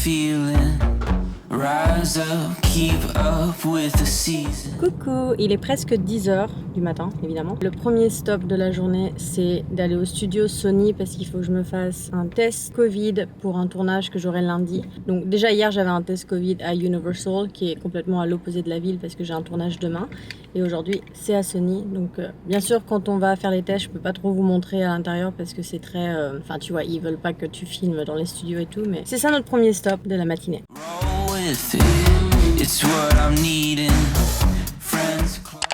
feeling. Rise up, keep up with the season. Coucou, il est presque 10h du matin, évidemment. Le premier stop de la journée, c'est d'aller au studio Sony parce qu'il faut que je me fasse un test Covid pour un tournage que j'aurai lundi. Donc déjà hier, j'avais un test Covid à Universal qui est complètement à l'opposé de la ville parce que j'ai un tournage demain. Et aujourd'hui, c'est à Sony. Donc bien sûr, quand on va faire les tests, je peux pas trop vous montrer à l'intérieur parce que c'est très... Enfin, tu vois, ils veulent pas que tu filmes dans les studios et tout. Mais c'est ça notre premier stop de la matinée.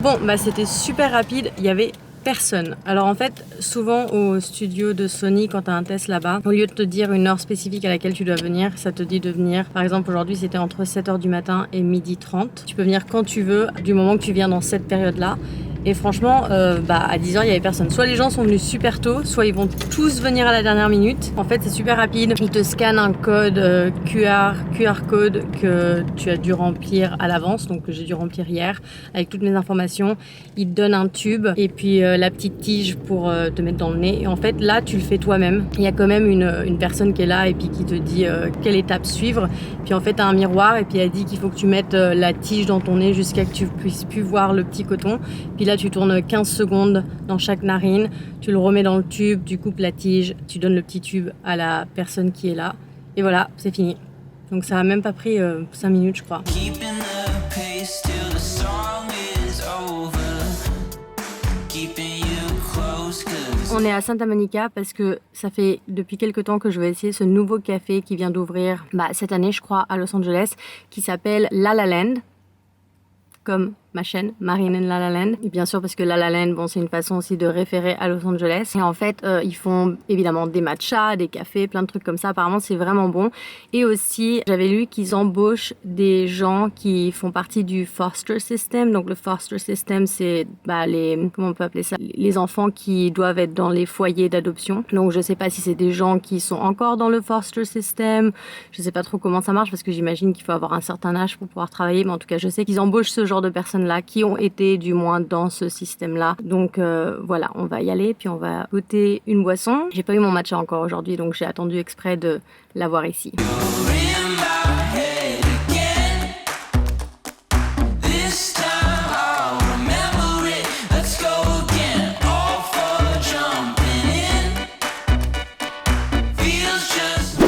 Bon, bah c'était super rapide, il y avait personne. Alors en fait, souvent au studio de Sony, quand tu as un test là-bas, au lieu de te dire une heure spécifique à laquelle tu dois venir, ça te dit de venir. Par exemple, aujourd'hui, c'était entre 7h du matin et 12h30. Tu peux venir quand tu veux, du moment que tu viens dans cette période-là. Et franchement, à 10h, il n'y avait personne. Soit les gens sont venus super tôt, soit ils vont tous venir à la dernière minute. En fait, c'est super rapide. Ils te scannent un code QR code que tu as dû remplir à l'avance, donc que j'ai dû remplir hier, avec toutes mes informations. Ils te donnent un tube et puis la petite tige pour te mettre dans le nez. Et en fait, là, tu le fais toi-même. Il y a quand même une personne qui est là et puis qui te dit quelle étape suivre. Puis en fait, tu as un miroir et puis elle dit qu'il faut que tu mettes la tige dans ton nez jusqu'à que tu puisses plus voir le petit coton. Puis là, tu tournes 15 secondes dans chaque narine, tu le remets dans le tube, tu coupes la tige, tu donnes le petit tube à la personne qui est là. Et voilà, c'est fini. Donc ça a même pas pris 5 minutes, je crois. On est à Santa Monica parce que ça fait depuis quelques temps que je vais essayer ce nouveau café qui vient d'ouvrir cette année, je crois, à Los Angeles, qui s'appelle La La Land, comme ma chaîne, Marine and La La Land. Et bien sûr parce que La La Land, bon, c'est une façon aussi de référer à Los Angeles. Et en fait, ils font évidemment des matchas, des cafés, plein de trucs comme ça. Apparemment, c'est vraiment bon. Et aussi, j'avais lu qu'ils embauchent des gens qui font partie du foster system. Donc le foster system, c'est comment on peut appeler ça, les enfants qui doivent être dans les foyers d'adoption. Donc je sais pas si c'est des gens qui sont encore dans le foster system. Je sais pas trop comment ça marche parce que j'imagine qu'il faut avoir un certain âge pour pouvoir travailler. Mais en tout cas, je sais qu'ils embauchent ce genre de personnes là qui ont été du moins dans ce système-là. Donc voilà, on va y aller puis on va goûter une boisson. J'ai pas eu mon matcha encore aujourd'hui, donc j'ai attendu exprès de l'avoir ici.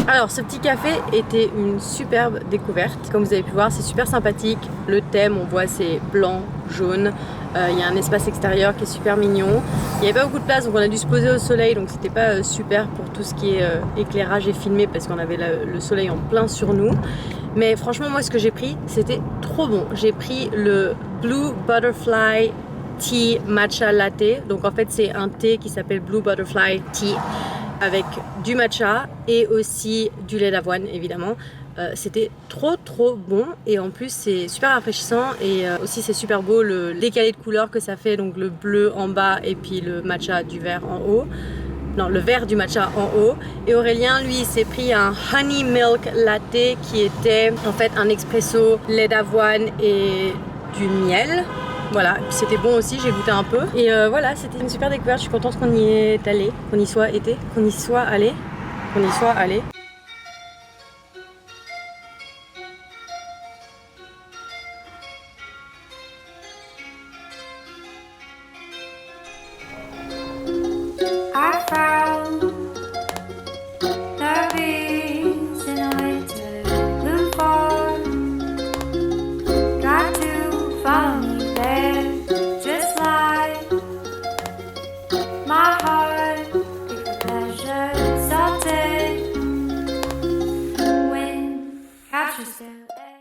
Alors ce petit café était une superbe découverte. Comme vous avez pu voir, c'est super sympathique. Le thème, on voit, c'est blanc, jaune. Il y a un espace extérieur qui est super mignon. Il n'y avait pas beaucoup de place, donc on a dû se poser au soleil. Donc c'était pas super pour tout ce qui est éclairage et filmé parce qu'on avait le soleil en plein sur nous. Mais franchement, moi ce que j'ai pris, c'était trop bon. J'ai pris le Blue Butterfly Tea Matcha Latte. Donc en fait, c'est un thé qui s'appelle Blue Butterfly Tea, avec du matcha et aussi du lait d'avoine évidemment. C'était trop bon et en plus c'est super rafraîchissant et aussi c'est super beau le décalé de couleurs que ça fait, donc le bleu en bas et puis le matcha du vert en haut. Non, le vert du matcha en haut. Et Aurélien, lui, il s'est pris un honey milk latte qui était en fait un expresso, lait d'avoine et du miel. Voilà, c'était bon aussi, j'ai goûté un peu. Et voilà, c'était une super découverte, je suis contente qu'on y est allé, qu'on y soit allé.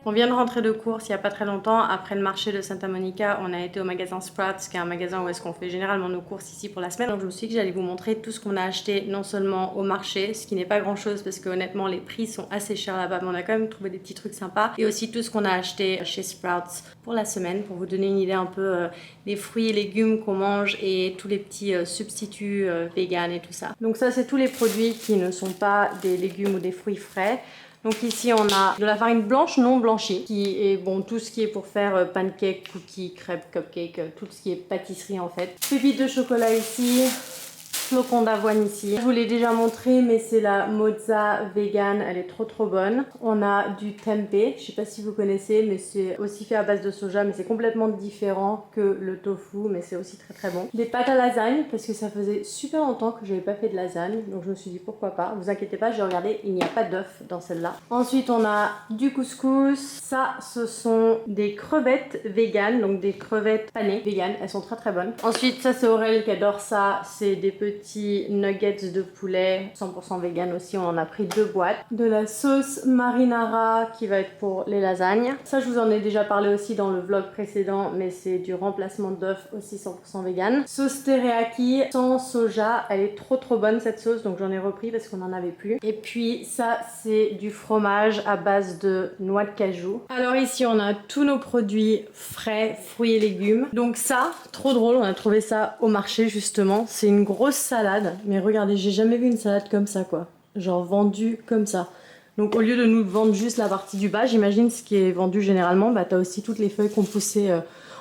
On vient de rentrer de course il n'y a pas très longtemps. Après le marché de Santa Monica, on a été au magasin Sprouts, qui est un magasin où est-ce qu'on fait généralement nos courses ici pour la semaine. Donc je me suis dit que j'allais vous montrer tout ce qu'on a acheté, non seulement au marché, ce qui n'est pas grand chose parce que honnêtement les prix sont assez chers là-bas, mais on a quand même trouvé des petits trucs sympas. Et aussi tout ce qu'on a acheté chez Sprouts pour la semaine, pour vous donner une idée un peu des fruits et légumes qu'on mange et tous les petits substituts vegan et tout ça. Donc ça, c'est tous les produits qui ne sont pas des légumes ou des fruits frais. Donc ici on a de la farine blanche non blanchie, qui est bon, tout ce qui est pour faire pancakes, cookies, crêpes, cupcakes, tout ce qui est pâtisserie en fait. Pépites de chocolat ici, flocons d'avoine ici. Je vous l'ai déjà montré, mais c'est la mozza vegan, elle est trop bonne. On a du tempeh, je sais pas si vous connaissez, mais c'est aussi fait à base de soja, mais c'est complètement différent que le tofu, mais c'est aussi très bon. Des pâtes à lasagne, parce que ça faisait super longtemps que j'avais pas fait de lasagne, donc je me suis dit pourquoi pas. Vous inquiétez pas, j'ai regardé, il n'y a pas d'œuf dans celle-là. Ensuite on a du couscous, ça ce sont des crevettes vegan, donc des crevettes panées vegan, elles sont très bonnes. Ensuite ça c'est Aurel qui adore ça, c'est des petits nuggets de poulet 100% vegan aussi, on en a pris 2 boîtes. De la sauce marinara qui va être pour les lasagnes. Ça je vous en ai déjà parlé aussi dans le vlog précédent, mais c'est du remplacement d'œuf aussi 100% vegan. Sauce teriyaki sans soja, elle est trop bonne cette sauce, donc j'en ai repris parce qu'on n'en avait plus. Et puis ça c'est du fromage à base de noix de cajou. Alors ici on a tous nos produits frais, fruits et légumes. Donc ça, trop drôle, on a trouvé ça au marché justement. C'est une grosse salade, mais regardez, j'ai jamais vu une salade comme ça quoi. Genre vendue comme ça. Donc au lieu de nous vendre juste la partie du bas, j'imagine ce qui est vendu généralement, bah t'as aussi toutes les feuilles qu'on poussait.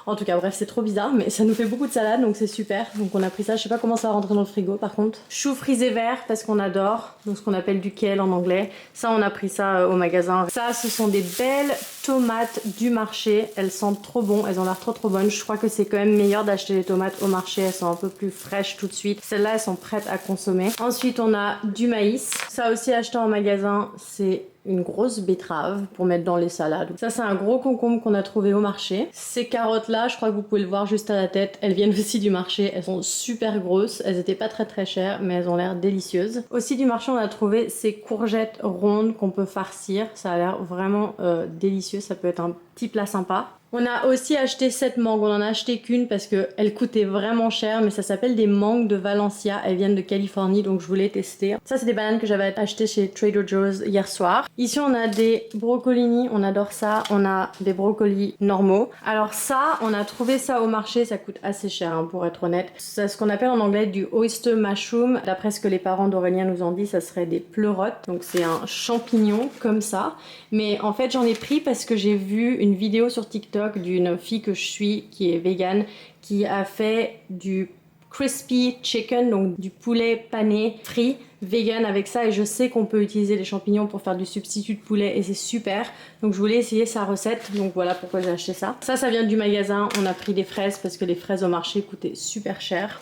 En tout cas bref, c'est trop bizarre, mais ça nous fait beaucoup de salade, donc c'est super. Donc on a pris ça, je sais pas comment ça va rentrer dans le frigo par contre. Chou frisé vert parce qu'on adore, donc ce qu'on appelle du kale en anglais. Ça on a pris ça au magasin. Ça ce sont des belles tomates du marché, elles sentent trop bon, elles ont l'air trop bonnes. Je crois que c'est quand même meilleur d'acheter les tomates au marché, elles sont un peu plus fraîches tout de suite. Celles-là elles sont prêtes à consommer. Ensuite on a du maïs, ça aussi acheté en magasin, c'est une grosse betterave pour mettre dans les salades. Ça c'est un gros concombre qu'on a trouvé au marché. Ces carottes là, je crois que vous pouvez le voir juste à la tête, elles viennent aussi du marché, elles sont super grosses, elles étaient pas très chères mais elles ont l'air délicieuses. Aussi du marché on a trouvé ces courgettes rondes qu'on peut farcir, ça a l'air vraiment délicieux, ça peut être un petit plat sympa. On a aussi acheté cette mangue, on en a acheté qu'une parce qu'elle coûtait vraiment cher, mais ça s'appelle des mangues de Valencia, elles viennent de Californie donc je voulais tester. Ça c'est des bananes que j'avais achetées chez Trader Joe's hier soir. Ici on a des brocolini, on adore ça, on a des brocolis normaux. Alors ça, on a trouvé ça au marché, ça coûte assez cher hein, pour être honnête. C'est ce qu'on appelle en anglais du oyster mushroom. D'après ce que les parents d'Aurélien nous ont dit, ça serait des pleurotes, donc c'est un champignon comme ça. Mais en fait j'en ai pris parce que j'ai vu une vidéo sur TikTok d'une fille que je suis qui est végane qui a fait du crispy chicken, donc du poulet pané frit vegan avec ça, et je sais qu'on peut utiliser les champignons pour faire du substitut de poulet et c'est super, donc je voulais essayer sa recette, donc voilà pourquoi j'ai acheté ça. Ça vient du magasin, on a pris des fraises parce que les fraises au marché coûtaient super cher.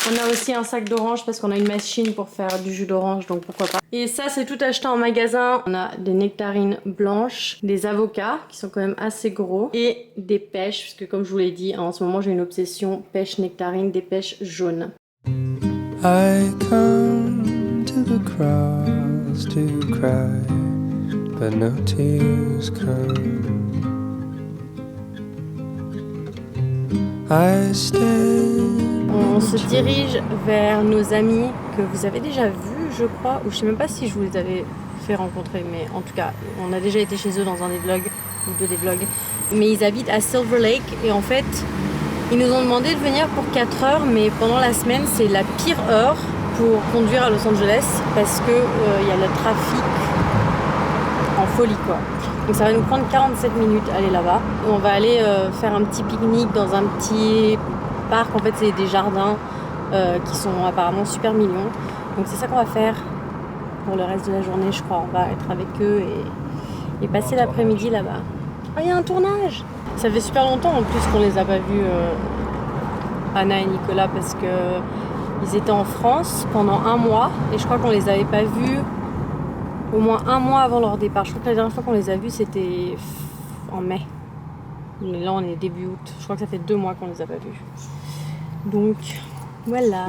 On a aussi un sac d'orange parce qu'on a une machine pour faire du jus d'orange, donc pourquoi pas. Et ça c'est tout acheté en magasin. On a des nectarines blanches, des avocats qui sont quand même assez gros et des pêches, parce que comme je vous l'ai dit, en ce moment j'ai une obsession pêche nectarine, des pêches jaunes. I come to the cross to cry, but no tears come. I stand. On se dirige vers nos amis que vous avez déjà vus, je crois, ou je sais même pas si je vous les avais fait rencontrer, mais en tout cas, on a déjà été chez eux dans un des vlogs, ou deux des vlogs. Mais ils habitent à Silver Lake et en fait, ils nous ont demandé de venir pour 4 heures, mais pendant la semaine, c'est la pire heure pour conduire à Los Angeles parce que y a le trafic en folie quoi. Donc ça va nous prendre 47 minutes aller là-bas. On va aller faire un petit pique-nique dans un petit parc, en fait c'est des jardins qui sont apparemment super mignons. Donc c'est ça qu'on va faire pour le reste de la journée je crois. On va être avec eux et passer l'après-midi là-bas. Oh il y a un tournage. Ça fait super longtemps en plus qu'on les a pas vus, Anna et Nicolas, parce que ils étaient en France pendant 1 mois et je crois qu'on les avait pas vus au moins 1 mois avant leur départ. Je crois que la dernière fois qu'on les a vus c'était en mai. Mais là on est début août. Je crois que ça fait 2 mois qu'on les a pas vus. Donc voilà.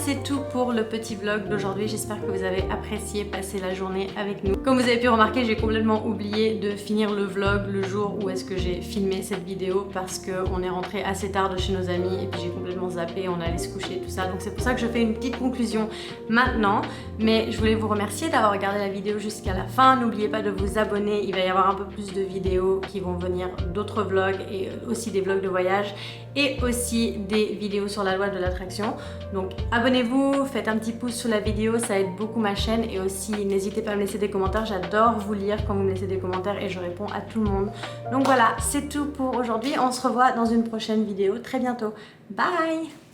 c'est tout pour le petit vlog d'aujourd'hui. J'espère que vous avez apprécié passer la journée avec nous. Comme vous avez pu remarquer, j'ai complètement oublié de finir le vlog le jour où est-ce que j'ai filmé cette vidéo parce qu'on est rentré assez tard de chez nos amis et puis j'ai complètement zappé, on allait se coucher tout ça. Donc c'est pour ça que je fais une petite conclusion maintenant. Mais je voulais vous remercier d'avoir regardé la vidéo jusqu'à la fin. N'oubliez pas de vous abonner, il va y avoir un peu plus de vidéos qui vont venir, d'autres vlogs et aussi des vlogs de voyage et aussi des vidéos sur la loi de l'attraction. Donc abonnez-vous, faites un petit pouce sous la vidéo, ça aide beaucoup ma chaîne et aussi n'hésitez pas à me laisser des commentaires, j'adore vous lire quand vous me laissez des commentaires et je réponds à tout le monde. Donc voilà, c'est tout pour aujourd'hui, on se revoit dans une prochaine vidéo très bientôt. Bye!